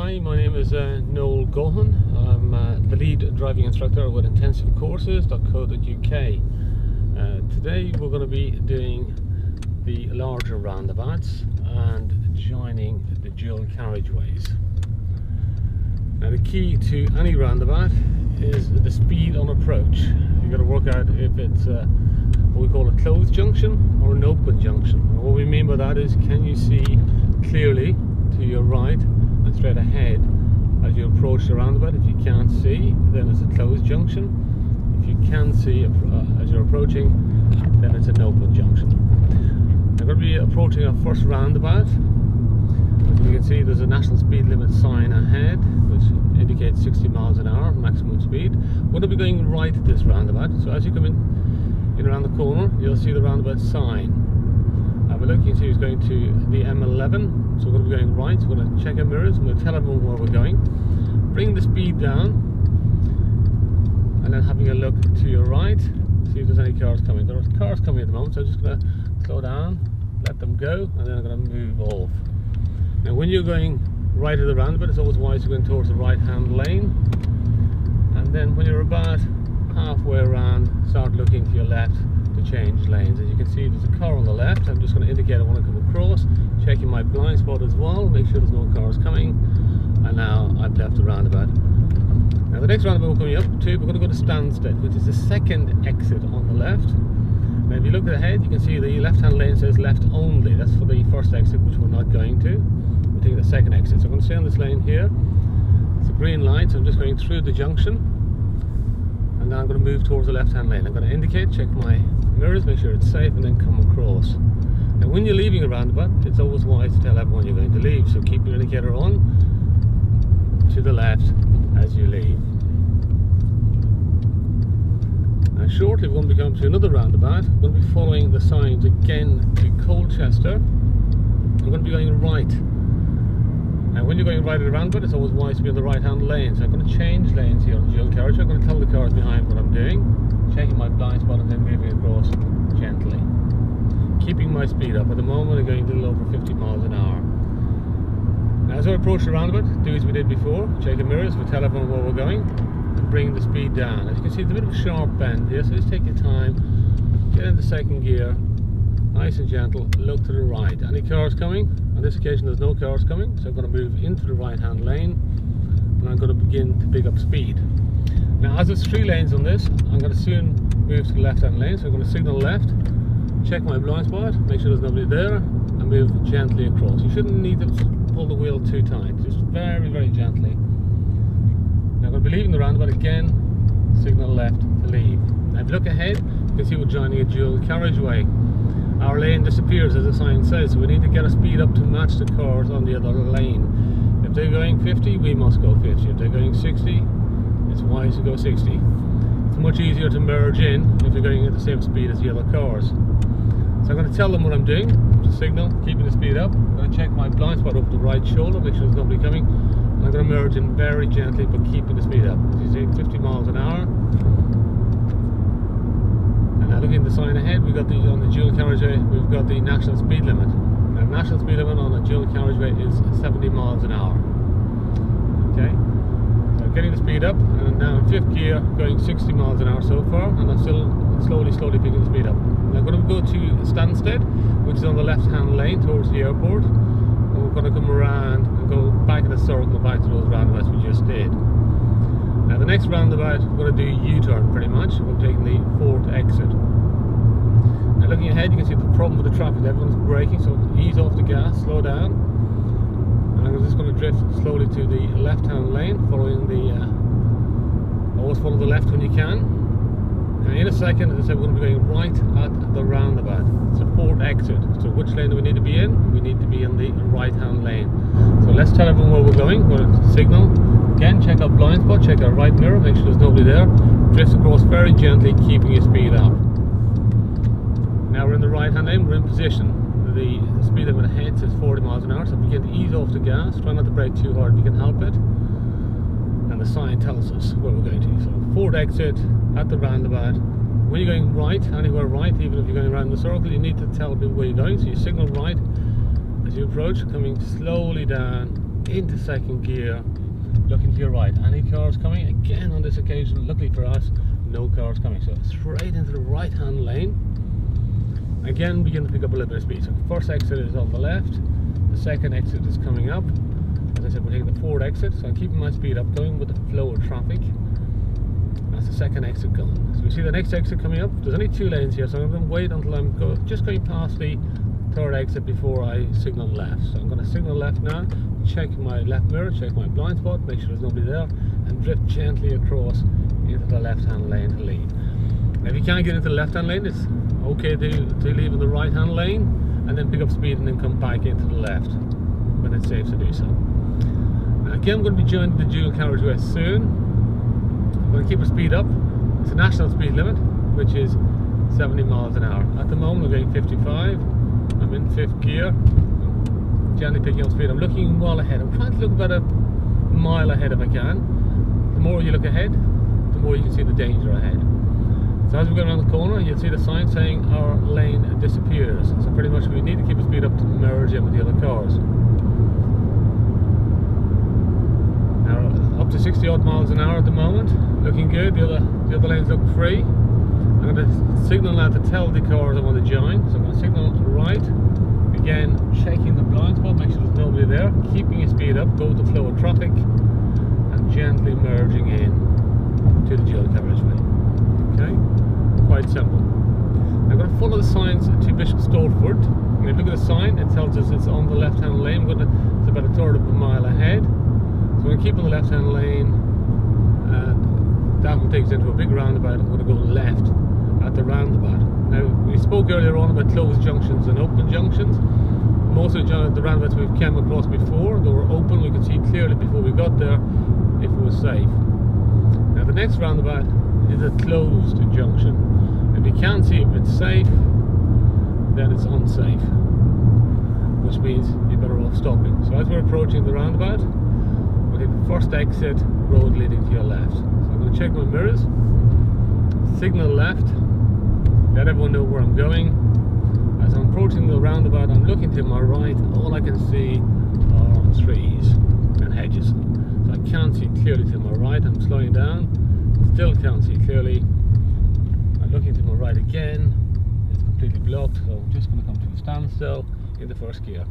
Hi, my name is Noel Gohan. I'm the lead driving instructor with intensivecourses.co.uk. Today we're going to be doing the larger roundabouts and joining the dual carriageways. Now the key to any roundabout is the speed on approach. You've got to work out if it's what we call a closed junction or an open junction. And what we mean by that is, can you see clearly to your right and straight ahead as you approach the roundabout? If you can't see, then it's a closed junction. If you can see as you're approaching, then it's an open junction. We're going to be approaching our first roundabout. As you can see, there's a national speed limit sign ahead which indicates 60 miles an hour maximum speed. We're going to be going right at this roundabout, so as you come in around the corner, you'll see the roundabout sign. Have a look, you can see it's going to the M11, so we're going to be going right. We're going to check our mirrors, and we'll tell everyone where we're going. Bring the speed down, and then having a look to your right, see if there's any cars coming. There are cars coming at the moment, so I'm just going to slow down, let them go, and then I'm going to move off. Now when you're going right at the roundabout, it's always wise to go towards the right hand lane, and then when you're about halfway around, start looking to your left to change lanes. As you can see, there's a car on the left. I'm just going to indicate I want to come across, checking my blind spot as well, make sure there's no cars coming, and now I've left the roundabout. Now the next roundabout we're coming up to, we're going to go to Stansted, which is the second exit on the left. Now if you look ahead, you can see the left hand lane says left only. That's for the first exit, which we're not going to. We're taking the second exit, so I'm going to stay on this lane here. It's a green light, so I'm just going through the junction, and then I'm going to move towards the left hand lane. I'm going to indicate, check my mirrors, make sure it's safe, and then come across. Now when you're leaving a roundabout, it's always wise to tell everyone you're going to leave, so keep your indicator on to the left as you leave. Now shortly we're going to be coming to another roundabout. We're going to be following the signs again to Colchester. We're going to be going right. Now when you're going right at a roundabout, it's always wise to be on the right hand lane, so I'm going to change lanes here on the dual carriage. I'm going to tell the cars behind what I'm doing, checking my blind spot, and then moving across gently, keeping my speed up. At the moment I'm going a little over 50 miles an hour. Now as I approach the roundabout, do as we did before, check the mirrors, we tell everyone where we're going, and bring the speed down. As you can see, it's a bit of a sharp bend here, so just take your time, get into second gear, nice and gentle, look to the right. Any cars coming? On this occasion there's no cars coming, so I'm going to move into the right hand lane, and I'm going to begin to pick up speed. Now as there's 3 lanes on this, I'm going to soon move to the left hand lane, so I'm going to signal left, check my blind spot, make sure there's nobody there, and move gently across. You shouldn't need to pull the wheel too tight, just very, very gently. Now I'm going to be leaving the roundabout again, signal left to leave. Now if you look ahead, you can see we're joining a dual carriageway. Our lane disappears as the sign says, so we need to get a speed up to match the cars on the other lane. If they're going 50, we must go 50. If they're going 60, it's wise to go 60. It's much easier to merge in if you're going at the same speed as the other cars. So I'm going to tell them what I'm doing, just signal, keeping the speed up. I'm going to check my blind spot over the right shoulder, make sure there's nobody coming. And I'm going to merge in very gently, but keeping the speed up. As you see, 50 miles an hour. Now looking at the sign ahead, we've got on the dual carriageway, we've got the national speed limit. Now national speed limit on a dual carriageway is 70 miles an hour. Okay, so getting the speed up, and now in 5th gear, going 60 miles an hour so far, and I'm still slowly picking the speed up. Now I'm going to go to Stansted, which is on the left hand lane towards the airport, and we're going to come around and go back in a circle back to those roundabouts we just did. Now the next roundabout, we're going to do a U-turn pretty much. We're taking the 4th exit. Now looking ahead, you can see the problem with the traffic. Everyone's braking, so ease off the gas, slow down. And I'm just going to drift slowly to the left-hand lane, following the... always follow the left when you can. Now in a second, as I said, we're going to be going right at the roundabout. It's a 4th exit. So which lane do we need to be in? We need to be in the right-hand lane. So let's tell everyone where we're going. We're going to signal. Again, check our blind spot, check our right mirror, make sure there's nobody there. Drift across very gently, keeping your speed up. Now we're in the right hand lane, we're in position. The speed limit ahead says 40 miles an hour, so begin to ease off the gas. Try not to brake too hard if you can help it. And the sign tells us where we're going to. So 4th exit at the roundabout. When you're going right, anywhere right, even if you're going around the circle, you need to tell people where you're going. So you signal right as you approach, coming slowly down into second gear, looking to your right. Any cars coming? Again, on this occasion, luckily for us, no cars coming. So straight into the right hand lane. Again, begin to pick up a little bit of speed. So first exit is on the left, the second exit is coming up. As I said, we're taking the forward exit, so I'm keeping my speed up, going with the flow of traffic. That's the second exit going. So we see the next exit coming up. There's only 2 lanes here, so I'm going to wait until I'm just going past the third exit before I signal left. So I'm going to signal left now, check my left mirror, check my blind spot, make sure there's nobody there, and drift gently across into the left hand lane to leave. Now if you can't get into the left hand lane, it's okay to leave in the right hand lane and then pick up speed and then come back into the left when it's safe to do so. Now again, I'm going to be joining the dual carriageway soon. I'm going to keep our speed up. It's a national speed limit, which is 70 miles an hour. At the moment I'm going 55. I'm in 5th gear. I'm gently picking up speed. I'm looking well ahead. I'm trying to look about a mile ahead if I can. The more you look ahead, the more you can see the danger ahead. So as we go around the corner, you'll see the sign saying our lane disappears. So pretty much we need to keep the speed up to merge in with the other cars. Now up to 60 odd miles an hour at the moment, looking good. The other lanes look free. I'm going to signal now to tell the cars I want to join. So I'm going to signal right. Again, checking the blind spot, make sure there's nobody there. Keeping your speed up, go with the flow of traffic, and gently merging in to the dual carriageway. Okay, quite simple. I'm going to follow the signs to Bishop Stortford. And if you look at the sign, it tells us it's on the left-hand lane. It's about a third of a mile ahead. So I'm going to keep on the left-hand lane, and that will take us into a big roundabout. I'm going to go left at the roundabout. Now, we spoke earlier on about closed junctions and open junctions. Most of the roundabouts we've come across before, they were open. We could see clearly before we got there if it was safe. Now, the next roundabout is a closed junction. If you can't see if it's safe, then it's unsafe, which means you're better off stopping. So as we're approaching the roundabout, we'll take the first exit road leading to your left. So I'm going to check my mirrors, signal left, let everyone know where I'm going. As I'm approaching the roundabout, I'm looking to my right. All I can see are trees and hedges. So I can't see clearly to my right. I'm slowing down. Still can't see clearly. I'm looking to my right again. It's completely blocked, so I'm just going to come to a standstill in the first gear.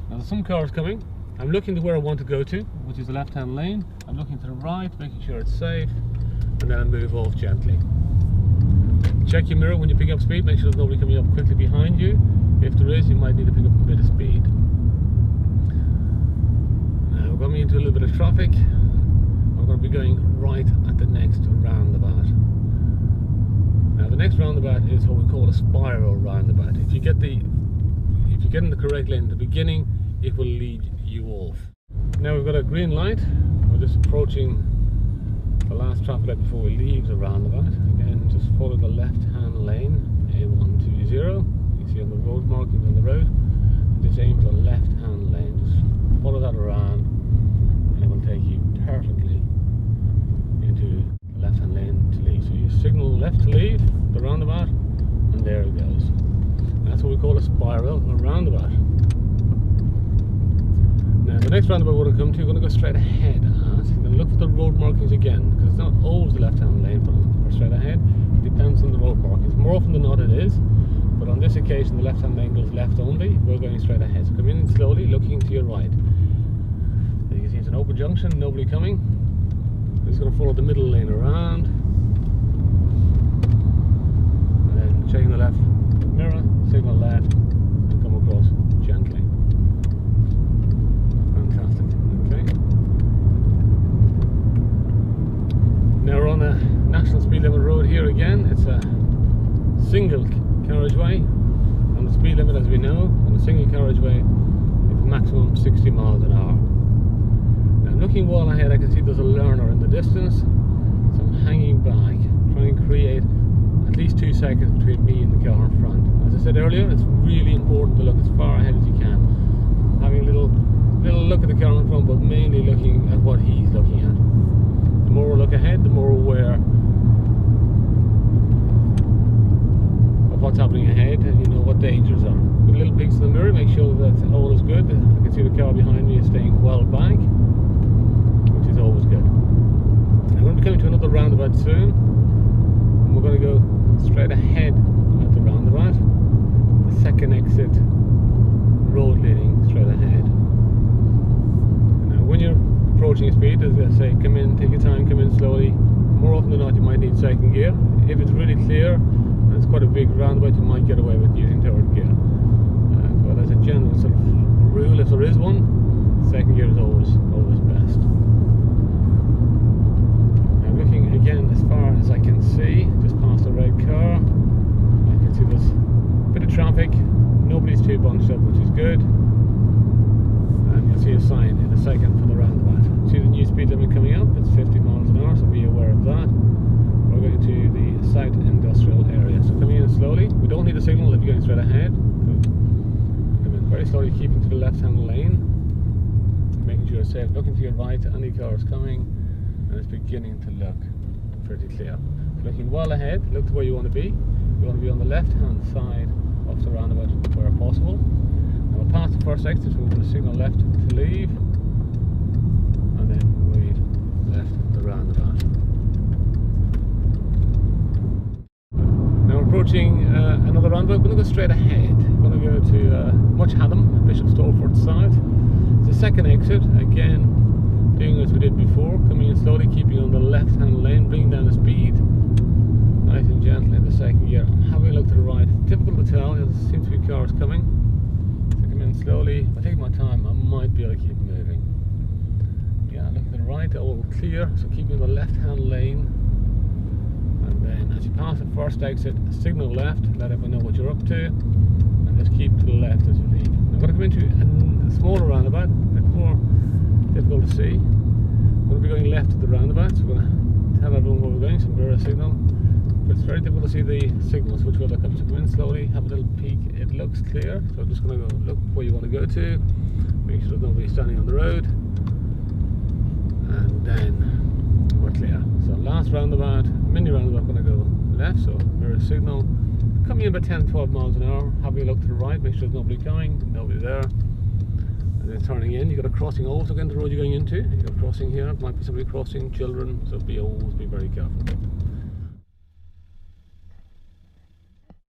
Now there's some cars coming. I'm looking to where I want to go to, which is the left-hand lane. I'm looking to the right, making sure it's safe, and then I move off gently. Check your mirror when you pick up speed. Make sure there's nobody coming up quickly behind you. If there is, you might need to pick up a bit of speed. Now we're going into a little bit of traffic. I'm going to be going right at the next roundabout. Now the next roundabout is what we call a spiral roundabout. If you get in the correct lane at the beginning, it will lead you off. Now we've got a green light. We're just approaching the last traffic light before we leave the roundabout. Again, just follow the left-hand lane, A120. You see on the road markings on the road. Just aim for the left-hand lane. Just follow that around, and it will take you perfectly into the left-hand lane to leave. So you signal left to leave the roundabout, and there it goes. And that's what we call a spiral or roundabout. Now the next roundabout we're going to come to, we're going to go straight ahead. You're going to look for the road markings again, because it's not always the left-hand lane for straight ahead. It depends on the road markings. More often than not it is, but on this occasion the left-hand lane goes left only. We're going straight ahead. So come in slowly, looking to your right. As you can see, it's an open junction, nobody coming. We're just going to follow the middle lane around, and then checking the left mirror, signal left, and come across gently. Fantastic. Okay. Now we're on a national speed limit road here again. It's a single carriageway, and the speed limit, as we know, on a single carriageway is maximum 60 miles an hour. Now looking well ahead, I can see there's a learner in the distance, so I'm hanging back, trying to create at least 2 seconds between me and the car in front. As I said earlier, it's really important to look as far ahead as you can, having a little look at the car in front, but mainly looking at what he's looking at. The more we look ahead, the more aware of what's happening ahead and you know what dangers are. Put little peeks in the mirror, make sure that all is good. I can see the car behind me is staying well back, which is always good. I'm going to be coming to another roundabout soon, and we're going to go straight ahead at the roundabout. The second exit, road leading straight ahead. Now when you're approaching a speed, as I say, come in, take your time, come in slowly. More often than not you might need second gear. If it's really clear and it's quite a big roundabout, you might get away with using third gear. But as a general sort of rule, if there is one, second gear is always best. Now looking again as far as I can see, just past the red car, I can see there's a bit of traffic, nobody's too bunched up, which is good. And you'll see a sign in a second for the roundabout. See the new speed limit coming up, it's 50 miles an hour, so be aware of that. We're going to the South Industrial area, so coming in slowly. We don't need a signal if you're going straight ahead. Come in very slowly, keeping to the left hand lane, making sure it's safe. Looking to your right, any car is coming, and it's beginning to look pretty clear. Looking well ahead, look to where you want to be. You want to be on the left hand side of the roundabout where possible. Now we'll pass the first exit, so we're going to signal left to leave, and then we left the roundabout. Now we're approaching another roundabout. We're going to go straight ahead. We're going to go to Much Haddam, Bishop Stortford South. It's the second exit, again doing as we did before, coming in slowly, keeping on the left hand lane, bringing down the speed nice and gently in the second gear. I'm having a look to the right. It's difficult to tell, there seems to be cars coming. So come in slowly. If I take my time, I might be able to keep moving. Yeah, look to the right, all clear, so keeping the left hand lane. And then as you pass the first exit, signal left, let everyone know what you're up to, and just keep to the left as you leave. Now I'm going to come into a smaller roundabout, a bit more difficult to see. We're going to be going left at the roundabout, so we're going to tell everyone where we're going, some mirror signal. But it's very difficult to see the signals, which way they're coming. So come in slowly, have a little peek. It looks clear, so I'm just going to go look where you want to go to, make sure there's nobody standing on the road, and then we're clear. So last roundabout, mini roundabout, going to go left, so mirror signal. Coming in about 10-12 miles an hour, having a look to the right, make sure there's nobody coming, nobody there. And then turning in, you've got a crossing also against the road you're going into. You've got a crossing here, it might be somebody crossing, children, so always be very careful.